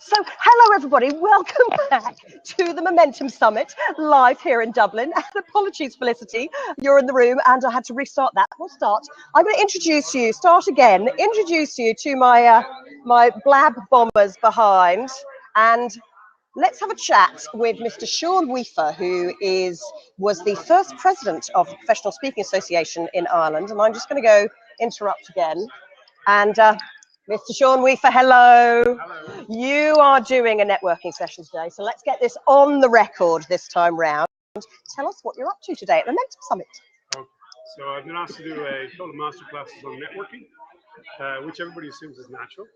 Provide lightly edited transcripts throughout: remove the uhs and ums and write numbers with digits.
So, hello everybody, welcome back to the Momentum Summit, live here in Dublin. And apologies, Felicity, you're in the room and I had to restart that. We'll start. I'm going to introduce you to my blab bombers behind. And let's have a chat with Mr. Sean Weaver, who was the first president of the Professional Speaking Association in Ireland. And I'm just going to go interrupt again. And Mr. Sean Weaver, hello. Hello. You are doing a networking session today, so let's get this on the record this time round. Tell us what you're up to today at the Momentum Summit. Okay. So I've been asked to do a couple of masterclasses on networking, which everybody assumes is natural.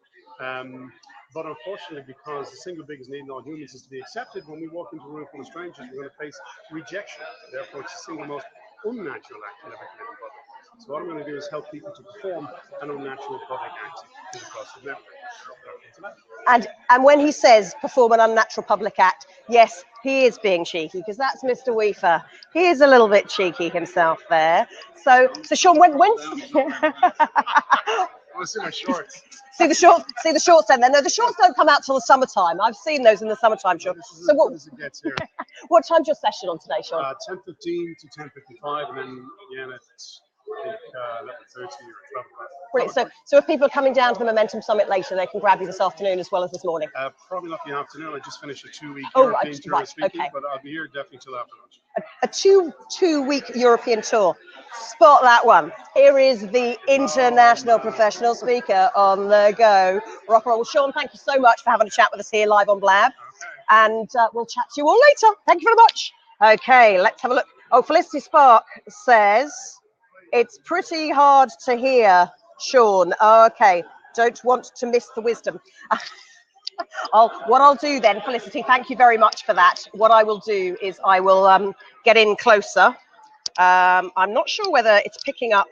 But unfortunately, because the single biggest need in all humans is to be accepted, when we walk into a room full of strangers, we're going to face rejection. Therefore, it's the single most unnatural act you ever can do in public. So what I'm going to do is help people to perform an unnatural public act in the process of networking. And when he says perform an unnatural public act, yes, he is being cheeky, because that's Mr. Weaver. He is a little bit cheeky himself there. So Sean, when I want to see my shorts. See the shorts then. No, the shorts don't come out till the summertime. I've seen those in the summertime, Sean. So what as it gets here. What time's your session on today, Sean? 10:15 to 10:55, and then again it's 11:30 or 12 o'clock. Brilliant. So if people are coming down to the Momentum Summit later, they can grab you this afternoon as well as this morning? Probably not the afternoon. I just finished a 2-week European tour of speaking, okay. But I'll be here definitely till after lunch. A two-week European tour. Spot that one. Here is the international professional speaker on the go. Rock and roll. Well, Sean, thank you so much for having a chat with us here live on Blab. Okay. And we'll chat to you all later. Thank you very much. Okay, let's have a look. Oh, Felicity Spark says it's pretty hard to hear, Sean. Okay, don't want to miss the wisdom. What I'll do then, Felicity, thank you very much for that. What I will do is I will get in closer. I'm not sure whether it's picking up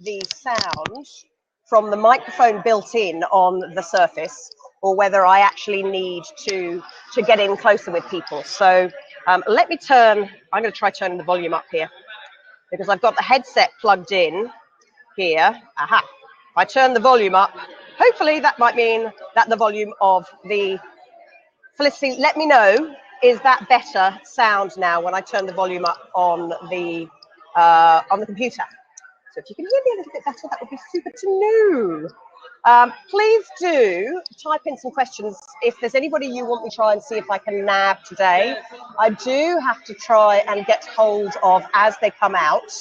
the sound from the microphone built in on the Surface, or whether I actually need to get in closer with people. So let me turn, I'm going to try turning the volume up here, because I've got the headset plugged in here. Aha. If I turn the volume up, hopefully that might mean that the volume of the... Felicity, let me know, is that better sound now when I turn the volume up on the computer? So if you can hear me a little bit better, that would be super to know. Please do type in some questions if there's anybody you want me to try and see if I can nab today. I do have to try and get hold of, as they come out,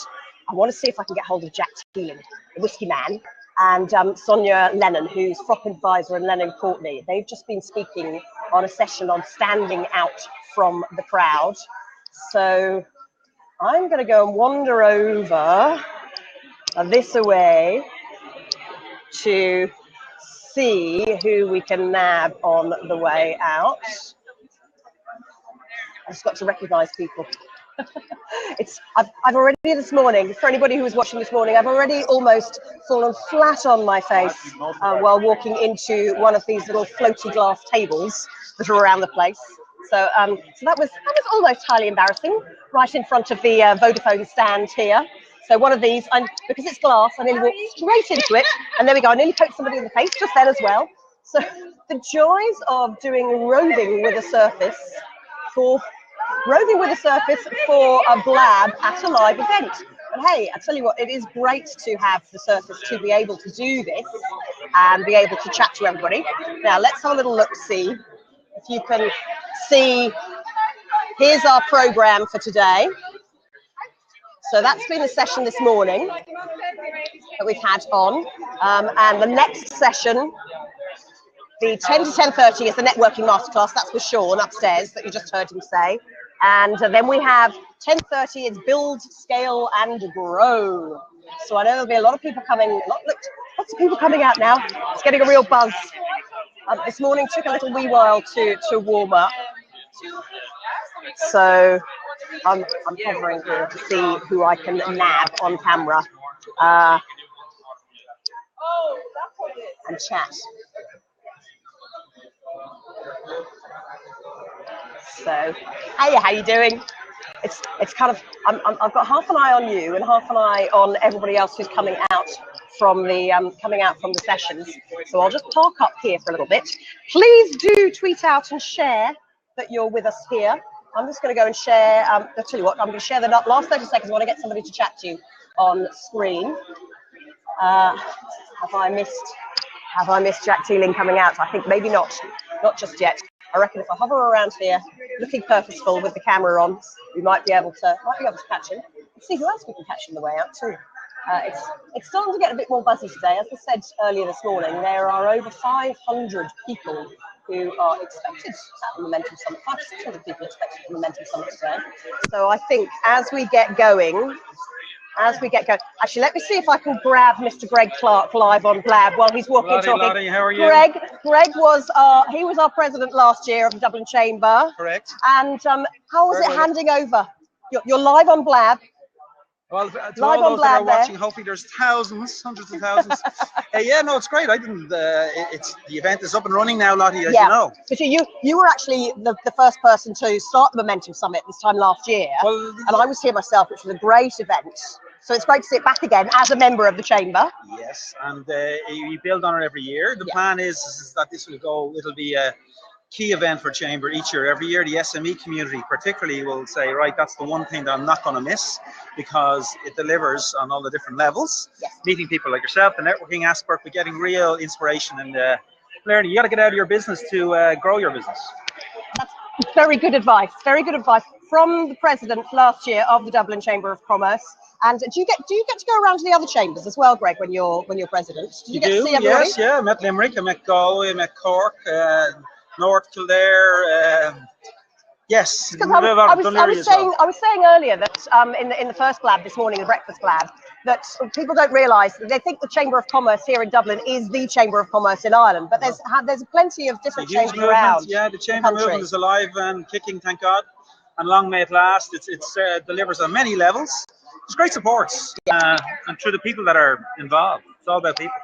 I want to see if I can get hold of Jack Teeling, the Whiskey Man, and Sonia Lennon, who's Frock Advisor, and Lennon Courtney. They've just been speaking on a session on standing out from the crowd. So I'm going to go and wander over this way to see who we can nab on the way out. I've just got to recognize people. I've already this morning, for anybody who was watching this morning, I've already almost fallen flat on my face while walking into one of these little floaty glass tables that are around the place. So that was almost highly embarrassing, right in front of the Vodafone stand here. So one of these, because it's glass, I nearly walked straight into it, and there we go. I nearly poked somebody in the face just then as well. So the joys of doing roving with a surface for a blab at a live event. And hey, I tell you what, it is great to have the Surface to be able to do this and be able to chat to everybody. Now let's have a little look-see. If you can see, here's our program for today. So that's been the session this morning that we've had on. And the next session, the 10 to 10:30 is the networking masterclass. That's with Sean upstairs that you just heard him say. And then we have 10:30 is build, scale, and grow. So I know there'll be a lot of people coming. Lots of people coming out now. It's getting a real buzz. This morning took a little wee while to warm up. So I'm hovering here to see who I can nab on camera and chat. So, hey, how you doing? It's kind of, I've got half an eye on you and half an eye on everybody else who's coming out from the sessions. So I'll just park up here for a little bit. Please do tweet out and share that you're with us here. I'm just going to go and share. I'll tell you what. I'm going to share the last 30 seconds. I want to get somebody to chat to you on screen. Have I missed Jack Teeling coming out? I think maybe not just yet. I reckon if I hover around here, looking purposeful with the camera on, we might be able to catch him. Let's see who else we can catch on the way out too. It's starting to get a bit more buzzy today. As I said earlier this morning, there are over 500 people who are expected at the Momentum Summit. 500 to 600 people expected at the Momentum Summit today. So I think as we get going, actually, let me see if I can grab Mr. Greg Clark live on Blab while he's walking and talking. Lottie, how are you? Greg was our president last year of the Dublin Chamber. Correct. And how was it handing over? You're live on Blab. Well, to all those that are watching, hopefully there's thousands, hundreds of thousands. Yeah, no, it's great. I didn't. The event is up and running now, Lottie, as you know. But you were actually the first person to start the Momentum Summit this time last year, and I was here myself, which was a great event. So it's great to see it back again as a member of the chamber. Yes, and we build on it every year. The plan is that this will go. It'll be a key event for chamber each year. Every year, the SME community particularly will say, right, that's the one thing that I'm not going to miss, because it delivers on all the different levels. Yes. Meeting people like yourself, the networking aspect, but getting real inspiration and learning. You got to get out of your business to grow your business. That's very good advice. Very good advice from the president last year of the Dublin Chamber of Commerce. And do you get to go around to the other chambers as well, Greg, when you're president? Do you get to see everybody? Yes, yeah. I met Limerick, I met Galway, I met Cork, North Kildare. Yes. I was saying earlier that in the first Blab this morning, the breakfast Blab, that people don't realise that they think the Chamber of Commerce here in Dublin is the Chamber of Commerce in Ireland, but there's plenty of different chambers around. Yeah, the chamber movement is alive and kicking, thank God, and long may it last. It delivers on many levels. There's great support, and through the people that are involved. It's all about people.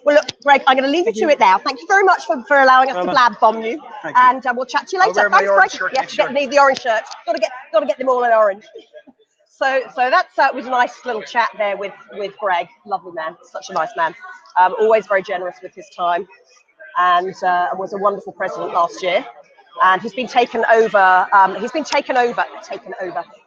Well, look, Greg, I'm going to leave you to it now. Thank you very much for allowing us to blab bomb you, and we'll chat to you later. Thanks, Greg. Yeah, need the orange shirt. Got to get them all in orange. So that was a nice little chat there with Greg. Lovely man, such a nice man. Always very generous with his time, and was a wonderful president last year. And he's been taken over.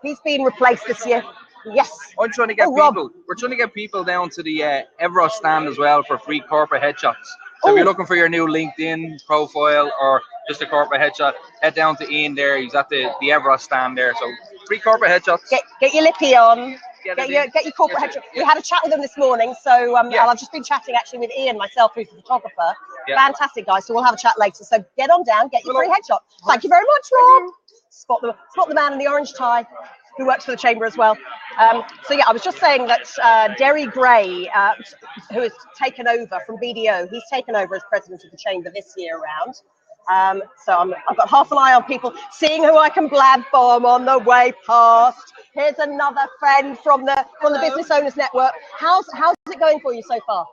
He's been replaced this year. Yes. I'm trying to get people. We're trying to get people down to the Evros stand as well for free corporate headshots. So if you're looking for your new LinkedIn profile or just a corporate headshot, head down to Ian there. He's at the Evros stand there. So free corporate headshots. Get your lippy on. Get your corporate headshot. Yeah. We had a chat with him this morning. So and I've just been chatting actually with Ian myself, who's the photographer. Yeah. Fantastic guy. So we'll have a chat later. So get on down, get your free headshot. Thank you very much, Rob. Spot the man in the orange tie, who works for the chamber as well. So yeah, I was just saying that Derry Gray, who has taken over from BDO, he's taken over as president of the chamber this year around. So I've got half an eye on people, seeing who I can blab bomb on the way past. Here's another friend from the Business Owners Network. How's it going for you so far?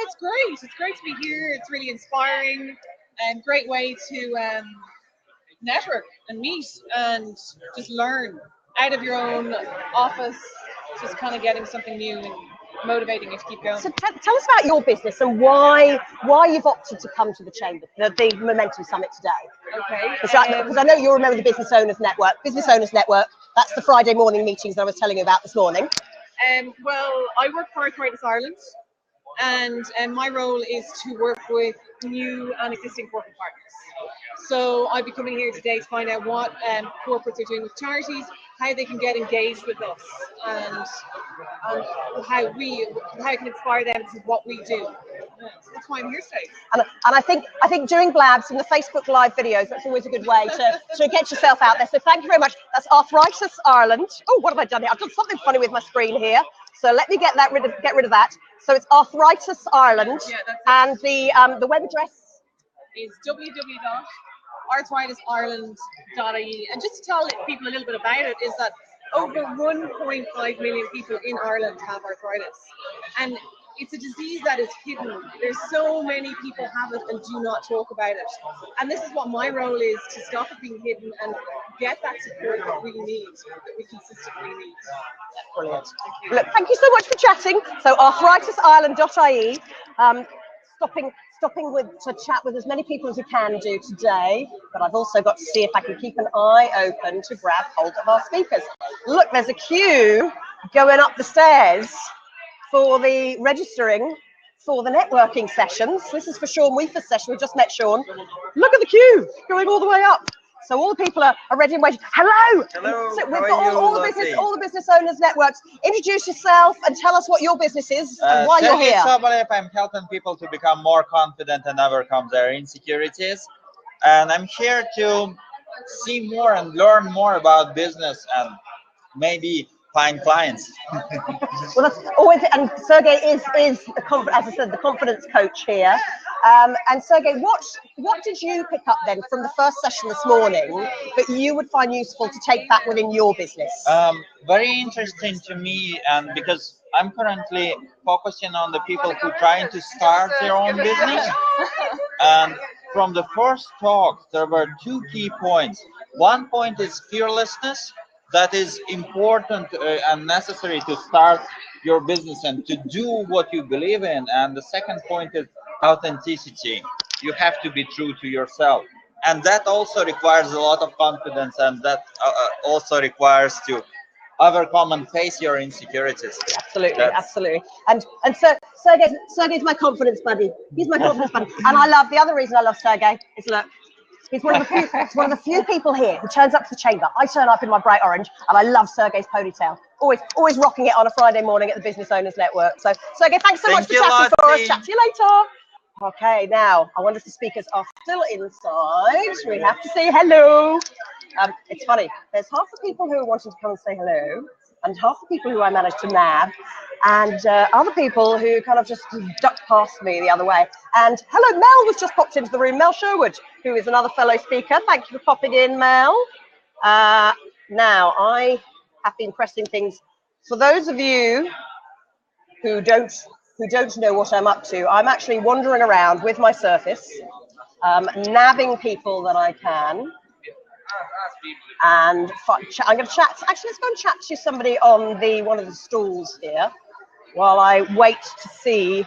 It's great. It's great to be here. It's really inspiring and great way to network and meet and just learn out of your own office, just kind of getting something new and motivating you to keep going. So tell us about your business and why you've opted to come to the chamber, the Momentum Summit today. Okay. Because I know you'll remember the Business Owners Network. Business Owners Network, that's the Friday morning meetings that I was telling you about this morning. Well, I work for Arthritis Ireland, and my role is to work with new and existing corporate partners. So I'll be coming here today to find out what corporates are doing with charities, how they can get engaged with us, and how I can inspire them to what we do. That's why I'm here today. And I think doing blabs and the Facebook Live videos, that's always a good way to get yourself out there. So thank you very much. That's Arthritis Ireland. Oh, what have I done here? I've done something funny with my screen here. So let me get rid of that. So it's Arthritis Ireland, and the web address is www.arthritisireland.ie. And just to tell people a little bit about it, is that over 1.5 million people in Ireland have arthritis, and it's a disease that is hidden. There's so many people have it and do not talk about it. And this is what my role is, to stop it being hidden and get that support that we need, that we consistently need. Brilliant. Look, thank you so much for chatting. So arthritisisland.ie, stopping to chat with as many people as we can do today, but I've also got to see if I can keep an eye open to grab hold of our speakers. Look, there's a queue going up the stairs for the registering for the networking sessions. This is for Sean Weaver's session. We just met Sean. Look at the queue going all the way up. So all the people are ready and waiting. Hello. Hello. So we've got all the business owners networks. Introduce yourself and tell us what your business is and why you're here. I'm helping people to become more confident and overcome their insecurities. And I'm here to see more and learn more about business and maybe find clients. Well, that's always, and Sergey is as I said, the confidence coach here. And Sergey, what did you pick up then from the first session this morning that you would find useful to take back within your business? Very interesting to me, and because I'm currently focusing on the people who are trying to start their own business. And from the first talk, there were two key points. One point is fearlessness. That is important and necessary to start your business and to do what you believe in. And the second point is authenticity. You have to be true to yourself. And that also requires a lot of confidence, and that also requires to overcome and face your insecurities. Absolutely, absolutely. And Sergey's my confidence buddy. He's my confidence buddy. And I love, the other reason I love Sergey is, look, he's one of the few people here who turns up to the chamber. I turn up in my bright orange, and I love Sergey's ponytail. Always rocking it on a Friday morning at the Business Owners Network. So Sergey, thanks so much for chatting for us. Chat to you later. Okay, now I wonder if the speakers are still inside. We have to say hello. It's funny. There's half the people who are wanting to come and say hello, and half the people who I managed to nab, and other people who kind of just ducked past me the other way. And hello, Mel was just popped into the room. Mel Sherwood, who is another fellow speaker. Thank you for popping in, Mel. Now, I have been pressing things. For those of you who don't know what I'm up to, I'm actually wandering around with my Surface, nabbing people that I can. And I'm going to chat. Actually, let's go and chat to somebody on one of the stalls here while I wait to see.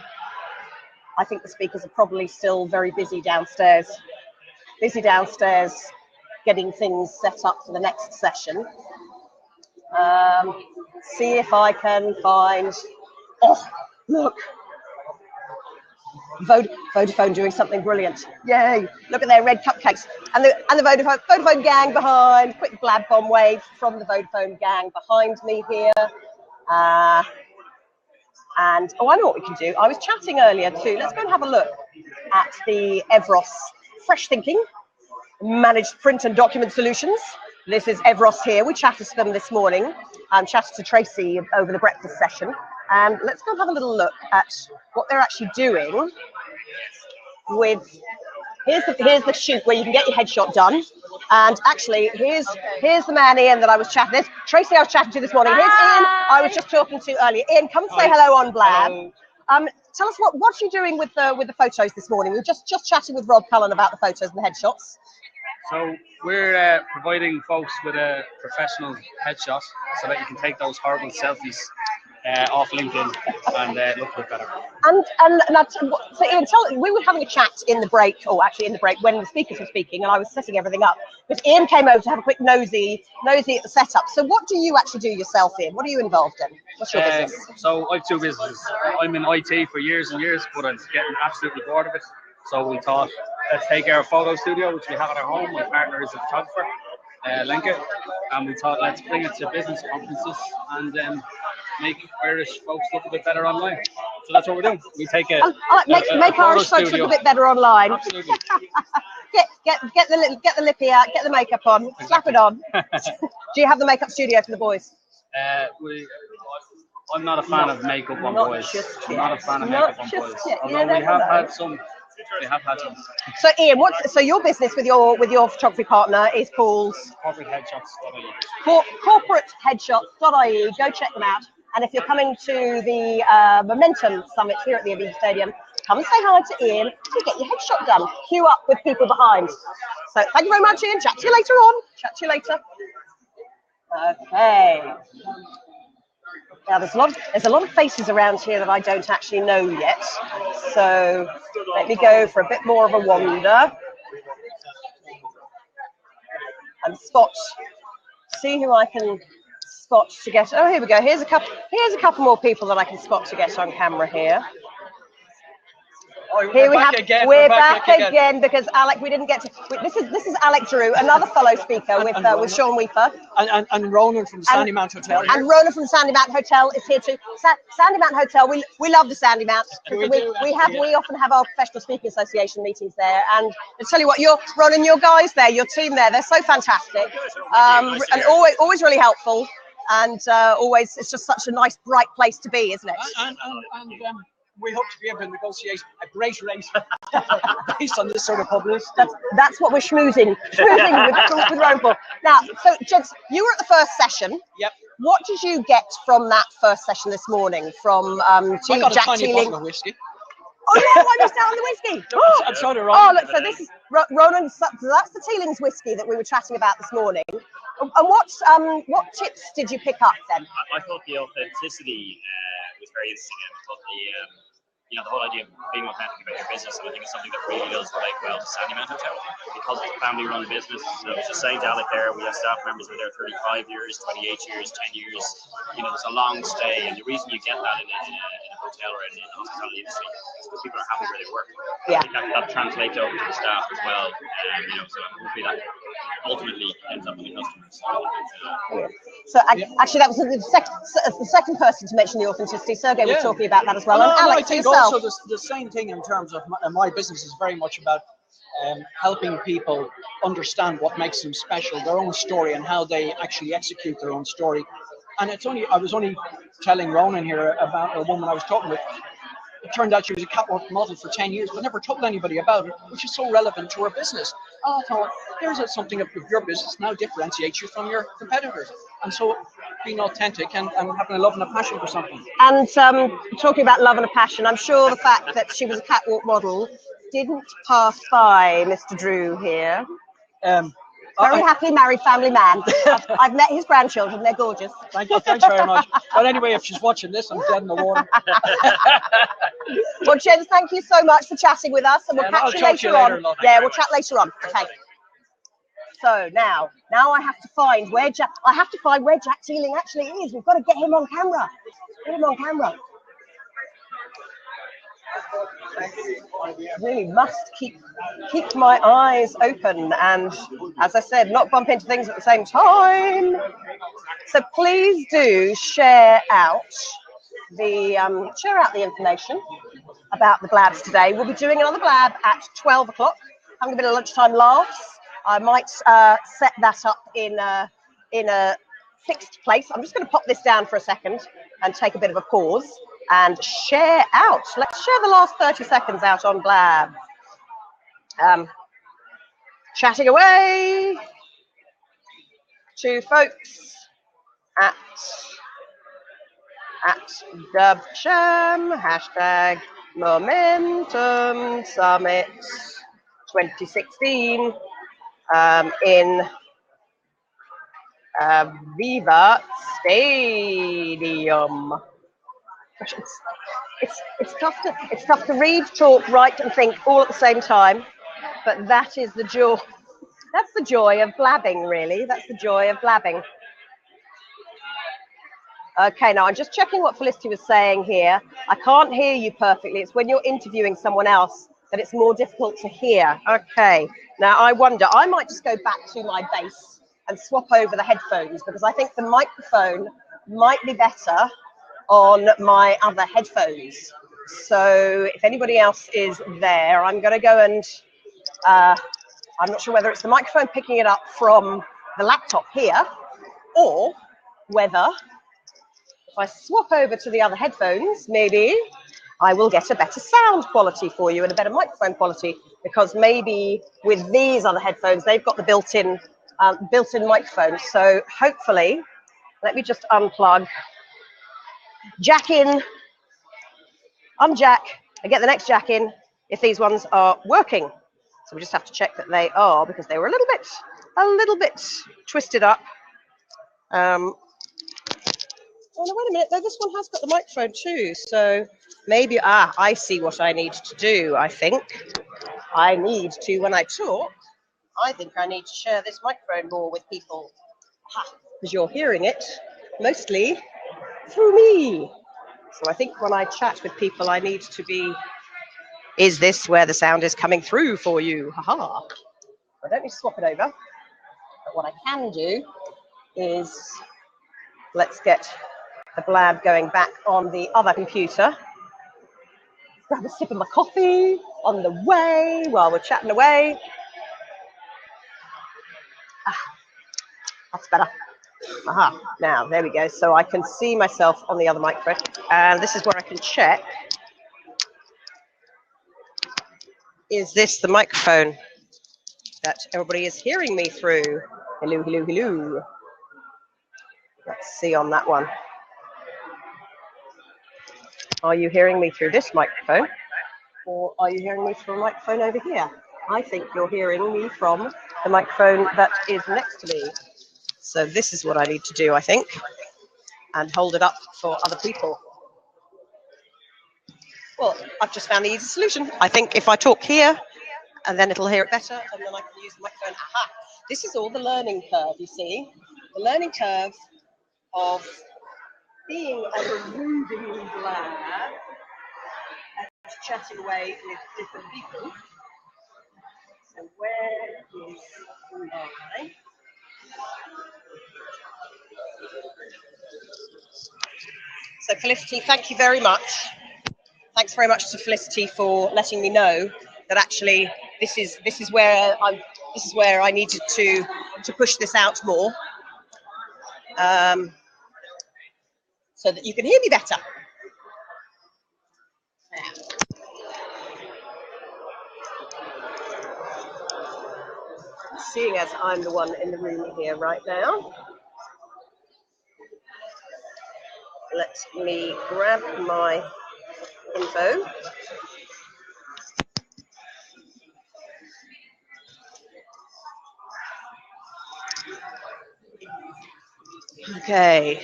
I think the speakers are probably still very busy downstairs. Getting things set up for the next session. See if I can find. Oh, look. Vodafone doing something brilliant. Yay! Look at their red cupcakes. And the Vodafone gang behind. Quick blab bomb wave from the Vodafone gang behind me here. And I know what we can do. I was chatting earlier too. Let's go and have a look at the Evros Fresh Thinking Managed Print and Document Solutions. This is Evros here. We chatted to them this morning. Chatted to Tracy over the breakfast session. And let's go and have a little look at what they're actually doing with, here's the shoot where you can get your headshot done. And actually, here's the man, Ian, that I was chatting. There's Tracy I was chatting to this morning. Here's Ian I was just talking to earlier. Ian, come and say hello on Blab. Hello. Tell us what you're doing with the photos this morning. We were just chatting with Rob Cullen about the photos and the headshots. So we're providing folks with a professional headshot so that you can take those horrible selfies off LinkedIn and look a bit better. And so Ian, we were having a chat in the break, or actually in the break when the speakers were speaking, and I was setting everything up. But Ian came over to have a quick nosy at the setup. So what do you actually do yourself, Ian? What are you involved in? What's your business? So I have two businesses. I'm in IT for years and years, but I'm getting absolutely bored of it. So we thought, let's take our photo studio, which we have at our home. My partner is a photographer, Lenka, and we thought, let's bring it to business conferences and make Irish folks look a bit better online. So that's what we're doing. We take make Irish folks look a bit better online. Absolutely. get the lippy out, get the makeup on, slap it on. Do you have the makeup studio for the boys? I'm not a fan of makeup on boys. I'm not a fan of makeup on boys. Although we have had some. So Ian, so your business with your photography partner is called corporateheadshots.ie. Corporateheadshots.ie. Go check them out. And if you're coming to the Momentum Summit here at the Aviva Stadium, come and say hi to Ian to get your headshot done. Queue up with people behind. So thank you very much, Ian. Chat to you later on. Chat to you later. Okay. Now there's a lot of faces around here that I don't actually know yet. So let me go for a bit more of a wander and see who I can spot to get. Oh, here we go. Here's a couple more people that I can spot to get on camera here. Here we're back again because Alec, we didn't get to. This is Alec Drew, another fellow speaker with Sean Weeper. And Ronan from the Sandy Mount Hotel. And Ronan from the Sandy Mount Hotel is here too. Sandy Mount Hotel, we love the Sandy Mount. We often have our professional speaking association meetings there. And I tell you what, Ronan, your guys there, your team there, they're so fantastic, and always really helpful. And always, it's just such a nice, bright place to be, isn't it? And we hope to be able to negotiate a great rate based on this sort of publicity. That's what we're schmoozing with Ronan. Now, so gents, you were at the first session. Yep. What did you get from that first session this morning from I got Jack a tiny Teeling? bottle of whiskey. Oh no, I missed out on the whiskey. I'm trying to Ronan. Oh, look, so this is Ronan. So that's the Teeling's whiskey that we were chatting about this morning. And what tips did you pick up then? I thought the authenticity was very interesting. I thought the whole idea of being authentic about your business, and I think it's something that really does relate well to Sandy Mount Hotel because it's a family-run business. So I was just saying to Alec there, we have staff members who are there 35 years, 28 years, 10 years. There's a long stay, and the reason you get that in a hotel or in the hospitality industry is because people are happy where they work. Yeah. I think that translates over to the staff as well. So hopefully that ultimately ends up in the customers. So actually, that was the second person to mention the authenticity. Sergey was talking about that as well. And Alex, I think yourself. also the same thing in terms of my business is very much about helping people understand what makes them special, their own story, and how they actually execute their own story. And I was only telling Ronan here about a woman I was talking with. It turned out she was a catwalk model for 10 years, but never told anybody about it, which is so relevant to her business. I thought, here's something of your business now differentiates you from your competitors. And so being authentic and having a love and a passion for something. And talking about love and a passion, I'm sure the fact that she was a catwalk model didn't pass by Mr. Drew here. Very happily married family man. I've met his grandchildren. They're gorgeous. Thanks very much. But anyway, if she's watching this, I'm dead in the water. Well, Jens, thank you so much for chatting with us, and we'll catch you later on. Yeah, we'll chat later on. Okay. So now I have to find where Jack Teeling actually is. We've got to get him on camera. Get him on camera. Really must keep my eyes open and, as I said, not bump into things at the same time. So please do share out the information about the blabs today. We'll be doing another blab at 12 o'clock. Having a bit of lunchtime laughs. I might set that up in a fixed place. I'm just going to pop this down for a second and take a bit of a pause and share out. Let's share the last 30 seconds out on Blab. Chatting away to folks at DubCham, hashtag Momentum Summit 2016 in Viva Stadium. It's tough to read, talk, write, and think all at the same time, but that is the joy. That's the joy of blabbing, really. That's the joy of blabbing. Okay, now I'm just checking what Felicity was saying here. I can't hear you perfectly. It's when you're interviewing someone else that it's more difficult to hear. Okay, now I wonder, I might just go back to my base and swap over the headphones because I think the microphone might be better on my other headphones. So if anybody else is there, I'm going to go and I'm not sure whether it's the microphone picking it up from the laptop here or whether if I swap over to the other headphones, maybe I will get a better sound quality for you and a better microphone quality, because maybe with these other headphones, they've got the built-in microphone. So hopefully, let me just unplug. Jack in, unjack, and get the next jack in if these ones are working. So we just have to check that they are, because they were a little bit twisted up. Oh no, wait a minute, no, this one has got the microphone too, so maybe, I see what I need to do, I think. I need to, when I talk, I think I need to share this microphone more with people, because you're hearing it mostly through me. So I think when I chat with people, I need to be, is this where the sound is coming through for you? Haha. I don't need to swap it over, but what I can do is, let's get the blab going back on the other computer. Grab a sip of my coffee on the way while we're chatting away. That's better. Aha, now there we go. So I can see myself on the other microphone, and this is where I can check. Is this the microphone that everybody is hearing me through? Hello, hello, hello. Let's see on that one. Are you hearing me through this microphone? Or are you hearing me through a microphone over here? I think you're hearing me from the microphone that is next to me. So this is what I need to do, I think, and hold it up for other people. Well, I've just found the easy solution. I think if I talk here, and then it'll hear it better, and then I can use the microphone. Aha! This is all the learning curve, you see. The learning curve of being a brooding blab and chatting away with different people. So where is my... So Felicity, thank you very much. Thanks very much to Felicity for letting me know that actually this is where I needed to push this out more, so that you can hear me better. Seeing as I'm the one in the room here right now, let me grab my info. Okay.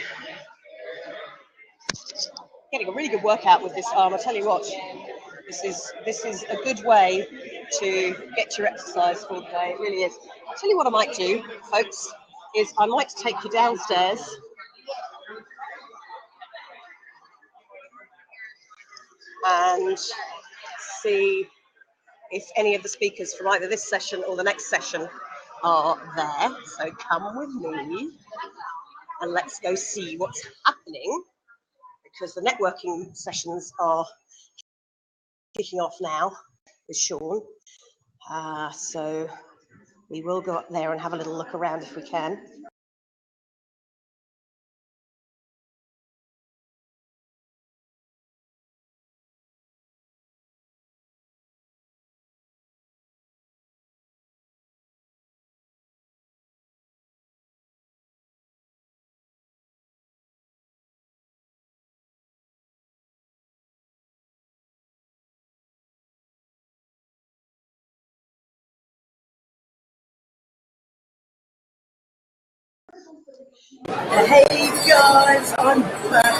Getting a really good workout with this arm, I tell you what. This is a good way to get your exercise for the day. It really is. I'll tell you what I might do, folks, is I might take you downstairs and see if any of the speakers from either this session or the next session are there. So come with me and let's go see what's happening, because the networking sessions are kicking off now with Sean. So we will go up there and have a little look around if we can. Hey guys, I'm back,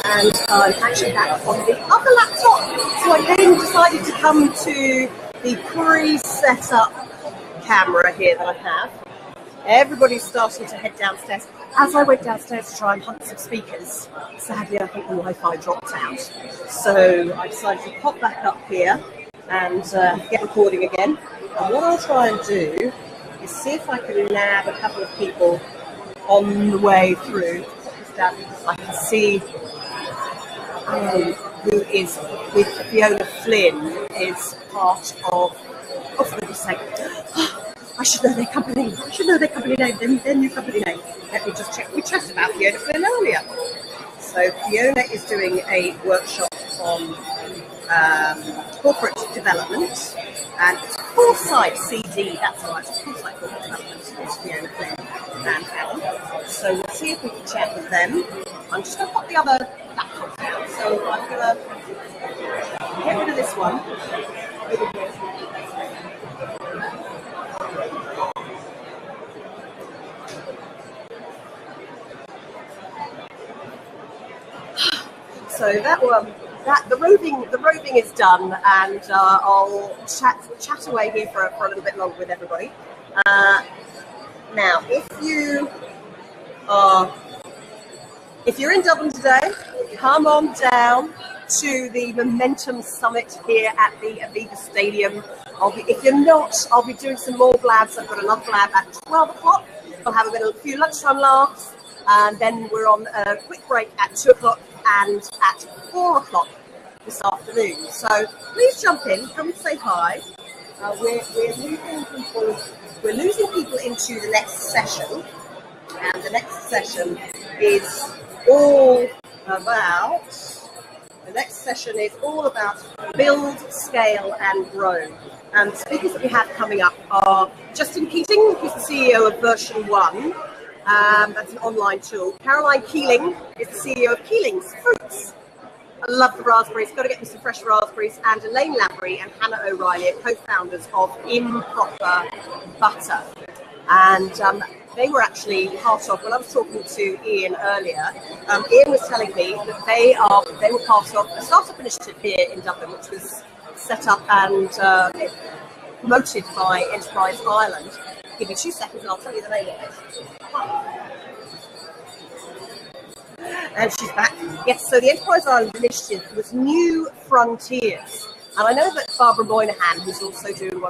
and I'm actually back on the other laptop. So I then decided to come to the pre-set up camera here that I have. Everybody's starting to head downstairs. As I went downstairs to try and hunt some speakers, sadly I think the Wi-Fi dropped out. So I decided to pop back up here and get recording again. And what I'll try and do is see if I can nab a couple of people on the way through. I can see who is with Fiona Flynn is part of, oh for goodness sake, I should know their company, I should know their company name, their new company name. Let me just check. We chatted about Fiona Flynn earlier. So Fiona is doing a workshop on corporate development, and it's Foresight CD, that's right, it's Foresight Corporate Development, it's Fiona Flynn and Alan. So we'll see if we can chat with them. I'm just going to put the other laptop down, so I'm going to get rid of this one. So that one, the roving is done, and I'll chat away here for a little bit longer with everybody. Now, if you're in Dublin today, come on down to the Momentum Summit here at the Aviva Stadium. If you're not, I'll be doing some more blabs. I've got another blab at 12 o'clock. I'll have a few lunchtime laughs, and then we're on a quick break at 2 o'clock and at 4 o'clock this afternoon. So please jump in, come and say hi. We're losing people into the next session, and the next session is all about build, scale, and grow. And the speakers that we have coming up are Justin Keating, who's the CEO of Version 1. That's an online tool. Caroline Keeling is the CEO of Keeling's Fruits. I love the raspberries. Got to get me some fresh raspberries. And Elaine Lavery and Hannah O'Reilly are co-founders of Improper Butter. And they were actually part of, when I was talking to Ian earlier, Ian was telling me that they were part of a startup initiative here in Dublin, which was set up and promoted by Enterprise Ireland. Give me 2 seconds and I'll tell you the name of it. And she's back. Yes, so the Enterprise Ireland initiative was New Frontiers. And I know that Barbara Moynihan, who's also doing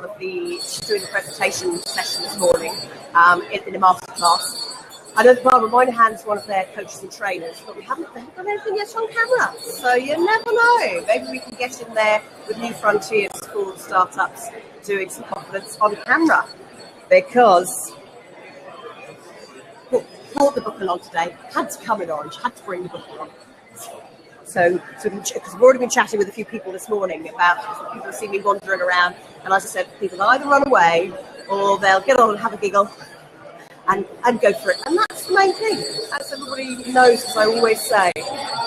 she's doing the presentation session this morning in a masterclass. I know that Barbara Moynihan is one of their coaches and trainers, but we haven't done anything yet on camera. So you never know. Maybe we can get in there with New Frontiers for startups doing some confidence on camera. Because brought the book along today, had to come in orange, had to bring the book along. So because we've already been chatting with a few people this morning about people who see me wandering around, and as I said, people either run away or they'll get on and have a giggle and go for it. And that's the main thing. As everybody knows, as I always say,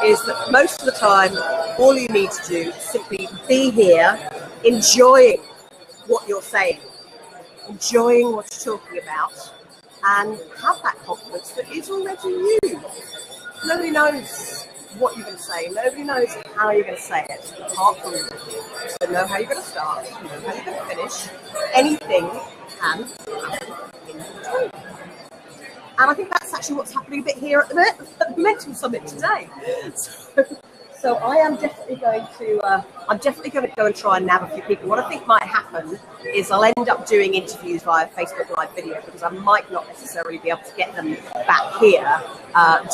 is that most of the time, all you need to do is simply be here, enjoying what you're saying, enjoying what you're talking about, and have that confidence that it's already you. Nobody knows what you're going to say. Nobody knows how you're going to say it, apart from you. So know how you're going to start, know how you're going to finish. Anything can happen in between. And I think that's actually what's happening a bit here at the Momentum Summit today. So I am definitely going to go and try and nab a few people. What I think might happen is I'll end up doing interviews via Facebook Live video, because I might not necessarily be able to get them back here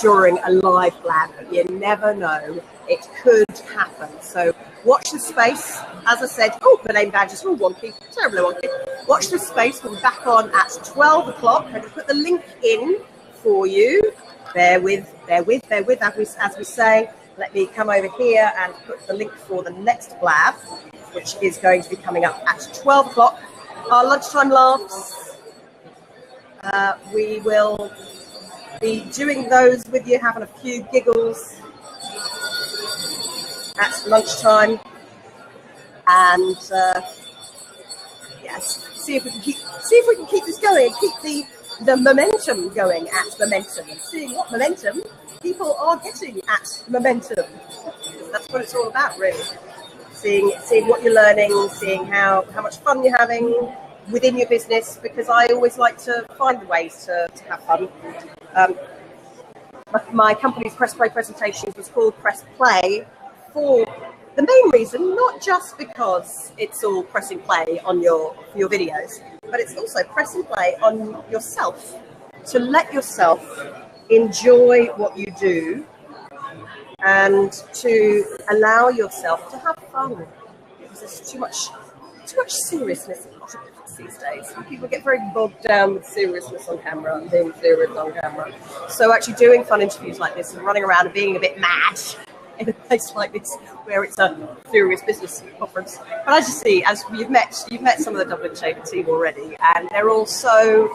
during a live blab. But you never know, it could happen. So watch the space. As I said, the name badges were wonky, terribly wonky. Watch the space. We'll be back on at 12 o'clock. I'm going to put the link in for you. Bear with, as we say. Let me come over here and put the link for the next blab, which is going to be coming up at 12 o'clock. Our lunchtime laughs. We will be doing those with you, having a few giggles at lunchtime. And yes, see if we can keep this going, keep the momentum going at Momentum, and seeing what momentum people are getting at Momentum. That's what it's all about, really. Seeing what you're learning, seeing how much fun you're having within your business, because I always like to find the ways to have fun. My company's Press Play presentations was called Press Play for the main reason, not just because it's all pressing play on your videos, but it's also pressing play on yourself, to let yourself enjoy what you do and to allow yourself to have fun, because there's too much seriousness in a lot of business these days. People get very bogged down with seriousness on camera and being serious on camera. So actually doing fun interviews like this and running around and being a bit mad in a place like this where it's a serious business conference. But as you see, as you've met some of the Dublin Chamber team already, and they're all so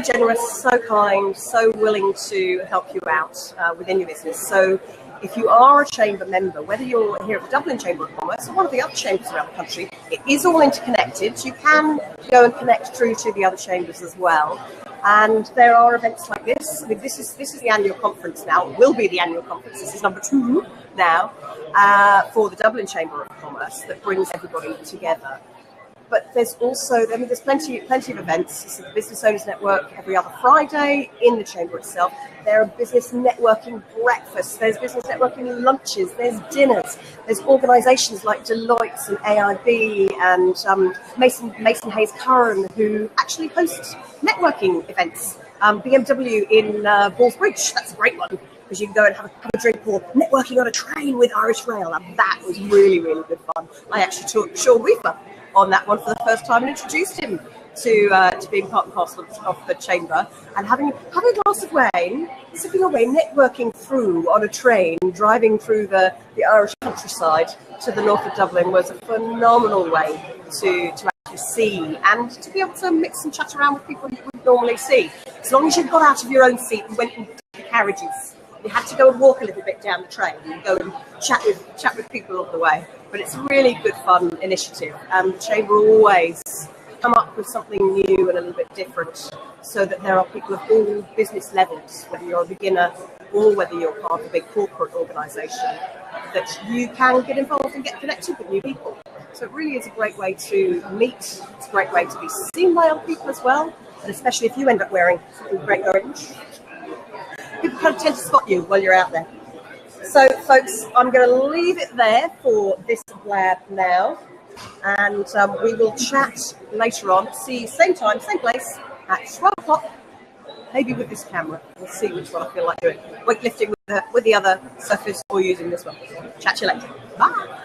generous, so kind, so willing to help you out within your business. So if you are a chamber member, whether you're here at the Dublin Chamber of Commerce or one of the other chambers around the country, it is all interconnected. You can go and connect through to the other chambers as well. And there are events like this. I mean, this is the annual conference now. It will be the annual conference. This is number 2 now for the Dublin Chamber of Commerce that brings everybody together. But there's also, I mean, there's plenty of events. This is the Business Owners Network every other Friday in the chamber itself. There are business networking breakfasts. There's business networking lunches. There's dinners. There's organisations like Deloitte and AIB and Mason Hayes Curran who actually host networking events. BMW in Ballsbridge, that's a great one, because you can go and have a drink or networking on a train with Irish Rail. And that was really, really good fun. I actually took Sean Weaver on that one for the first time and introduced him to being part and parcel of the chamber, and having a glass of wine, sipping away, networking through on a train, driving through the Irish countryside to the north of Dublin was a phenomenal way to actually see and to be able to mix and chat around with people you would normally see. As long as you got out of your own seat and went into the carriages, you had to go and walk a little bit down the train and go and chat with people on the way. But it's a really good fun initiative, and the chamber always come up with something new and a little bit different, so that there are people of all business levels, whether you're a beginner or whether you're part of a big corporate organisation, that you can get involved and get connected with new people. So it really is a great way to meet. It's a great way to be seen by other people as well, and especially if you end up wearing something great orange, people kind of tend to spot you while you're out there. So, folks, I'm going to leave it there for this blab now, and we will chat later on. See you same time, same place, at 12 o'clock, maybe with this camera. We'll see which one I feel like doing. Weightlifting with the other surface or using this one. Chat to you later. Bye.